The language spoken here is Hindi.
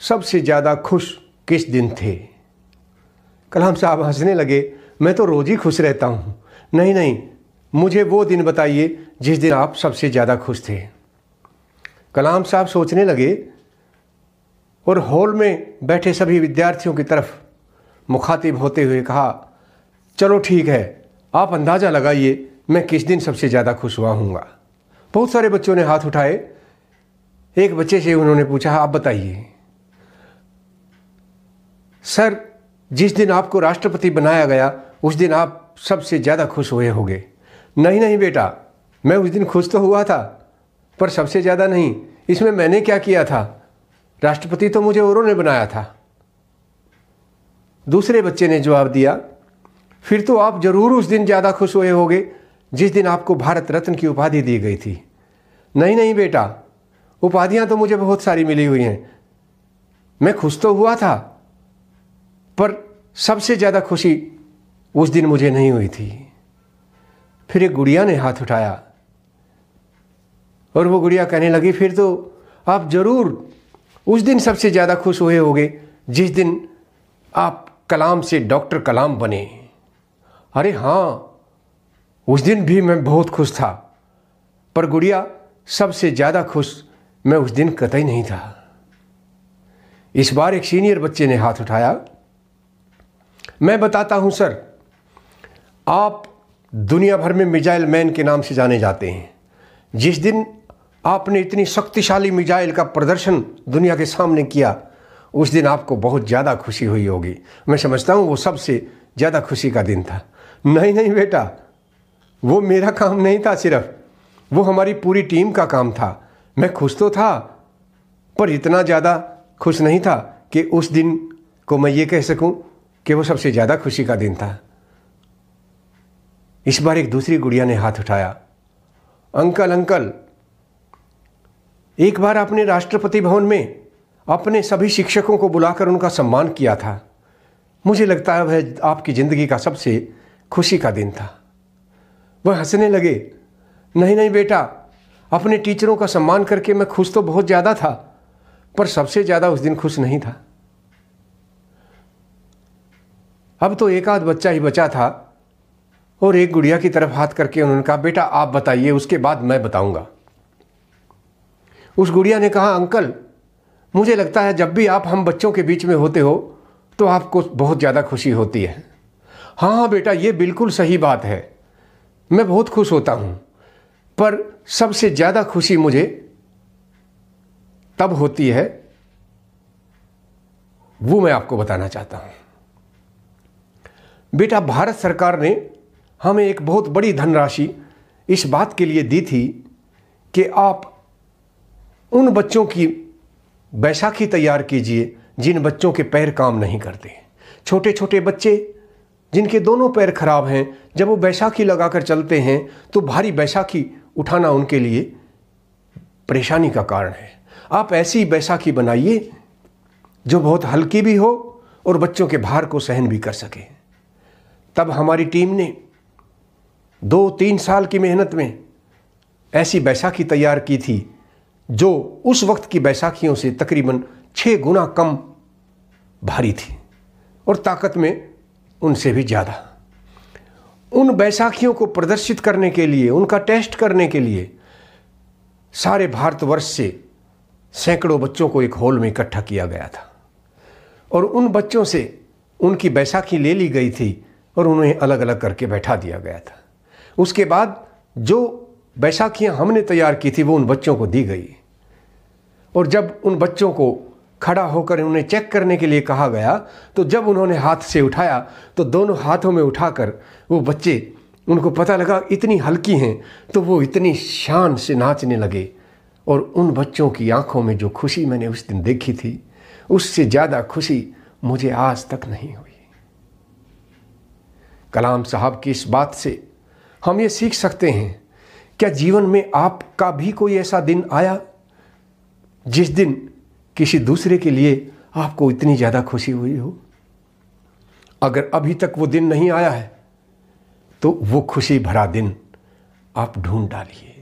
सबसे ज़्यादा खुश किस दिन थे? कलाम साहब हंसने लगे। मैं तो रोज़ ही खुश रहता हूँ। नहीं नहीं, मुझे वो दिन बताइए जिस दिन आप सबसे ज़्यादा खुश थे। कलाम साहब सोचने लगे और हॉल में बैठे सभी विद्यार्थियों की तरफ मुखातिब होते हुए कहा, चलो ठीक है, आप अंदाज़ा लगाइए मैं किस दिन सबसे ज़्यादा खुश हुआ हूँगा। बहुत सारे बच्चों ने हाथ उठाए। एक बच्चे से उन्होंने पूछा, आप बताइए। सर, जिस दिन आपको राष्ट्रपति बनाया गया उस दिन आप सबसे ज़्यादा खुश हुए होंगे। नहीं नहीं बेटा, मैं उस दिन खुश तो हुआ था पर सबसे ज़्यादा नहीं। इसमें मैंने क्या किया था? राष्ट्रपति तो मुझे औरों ने बनाया था। दूसरे बच्चे ने जवाब दिया, फिर तो आप जरूर उस दिन ज़्यादा खुश हुए होंगे जिस दिन आपको भारत रत्न की उपाधि दी गई थी। नहीं नहीं बेटा, उपाधियां तो मुझे बहुत सारी मिली हुई हैं। मैं खुश तो हुआ था पर सबसे ज़्यादा खुशी उस दिन मुझे नहीं हुई थी। फिर एक गुड़िया ने हाथ उठाया और वो गुड़िया कहने लगी, फिर तो आप जरूर उस दिन सबसे ज़्यादा खुश हुए होंगे जिस दिन आप कलाम से डॉक्टर कलाम बने। अरे हाँ, उस दिन भी मैं बहुत खुश था, पर गुड़िया सबसे ज़्यादा खुश मैं उस दिन कतई नहीं था। इस बार एक सीनियर बच्चे ने हाथ उठाया। मैं बताता हूं सर, आप दुनिया भर में मिसाइल मैन के नाम से जाने जाते हैं। जिस दिन आपने इतनी शक्तिशाली मिसाइल का प्रदर्शन दुनिया के सामने किया उस दिन आपको बहुत ज़्यादा खुशी हुई होगी। मैं समझता हूँ वो सबसे ज़्यादा खुशी का दिन था। नहीं नहीं बेटा, वो मेरा काम नहीं था, सिर्फ वो हमारी पूरी टीम का काम था। मैं खुश तो था पर इतना ज़्यादा खुश नहीं था कि उस दिन को मैं ये कह सकूं कि वो सबसे ज़्यादा खुशी का दिन था। इस बार एक दूसरी गुड़िया ने हाथ उठाया। अंकल अंकल, एक बार आपने राष्ट्रपति भवन में अपने सभी शिक्षकों को बुलाकर उनका सम्मान किया था। मुझे लगता है वह आपकी ज़िंदगी का सबसे खुशी का दिन था। वह हंसने लगे। नहीं नहीं बेटा, अपने टीचरों का सम्मान करके मैं खुश तो बहुत ज़्यादा था पर सबसे ज़्यादा उस दिन खुश नहीं था। अब तो एक आध बच्चा ही बचा था और एक गुड़िया की तरफ हाथ करके उन्होंने कहा, बेटा आप बताइए, उसके बाद मैं बताऊंगा। उस गुड़िया ने कहा, अंकल मुझे लगता है जब भी आप हम बच्चों के बीच में होते हो तो आपको बहुत ज़्यादा खुशी होती है। हाँ हाँ बेटा, ये बिल्कुल सही बात है, मैं बहुत खुश होता हूँ, पर सबसे ज़्यादा खुशी मुझे तब होती है, वो मैं आपको बताना चाहता हूँ। बेटा, भारत सरकार ने हमें एक बहुत बड़ी धनराशि इस बात के लिए दी थी कि आप उन बच्चों की बैसाखी तैयार कीजिए जिन बच्चों के पैर काम नहीं करते। छोटे छोटे बच्चे जिनके दोनों पैर खराब हैं, जब वो बैसाखी लगाकर चलते हैं तो भारी बैसाखी उठाना उनके लिए परेशानी का कारण है। आप ऐसी बैसाखी बनाइए जो बहुत हल्की भी हो और बच्चों के भार को सहन भी कर सके। तब हमारी टीम ने 2-3 साल की मेहनत में ऐसी बैसाखी तैयार की थी जो उस वक्त की बैसाखियों से तकरीबन 6 गुना कम भारी थी और ताकत में उनसे भी ज़्यादा। उन बैसाखियों को प्रदर्शित करने के लिए, उनका टेस्ट करने के लिए सारे भारतवर्ष से सैकड़ों बच्चों को एक हॉल में इकट्ठा किया गया था और उन बच्चों से उनकी बैसाखी ले ली गई थी और उन्हें अलग अलग करके बैठा दिया गया था। उसके बाद जो बैसाखियाँ हमने तैयार की थी वो उन बच्चों को दी गई और जब उन बच्चों को खड़ा होकर उन्हें चेक करने के लिए कहा गया तो जब उन्होंने हाथ से उठाया तो दोनों हाथों में उठाकर वो बच्चे, उनको पता लगा इतनी हल्की हैं तो वो इतनी शान से नाचने लगे और उन बच्चों की आंखों में जो खुशी मैंने उस दिन देखी थी उससे ज़्यादा खुशी मुझे आज तक नहीं हुई। कलाम साहब की इस बात से हम ये सीख सकते हैं, क्या जीवन में आपका भी कोई ऐसा दिन आया जिस दिन किसी दूसरे के लिए आपको इतनी ज़्यादा खुशी हुई हो? अगर अभी तक वो दिन नहीं आया है तो वो खुशी भरा दिन आप ढूंढ डालिए।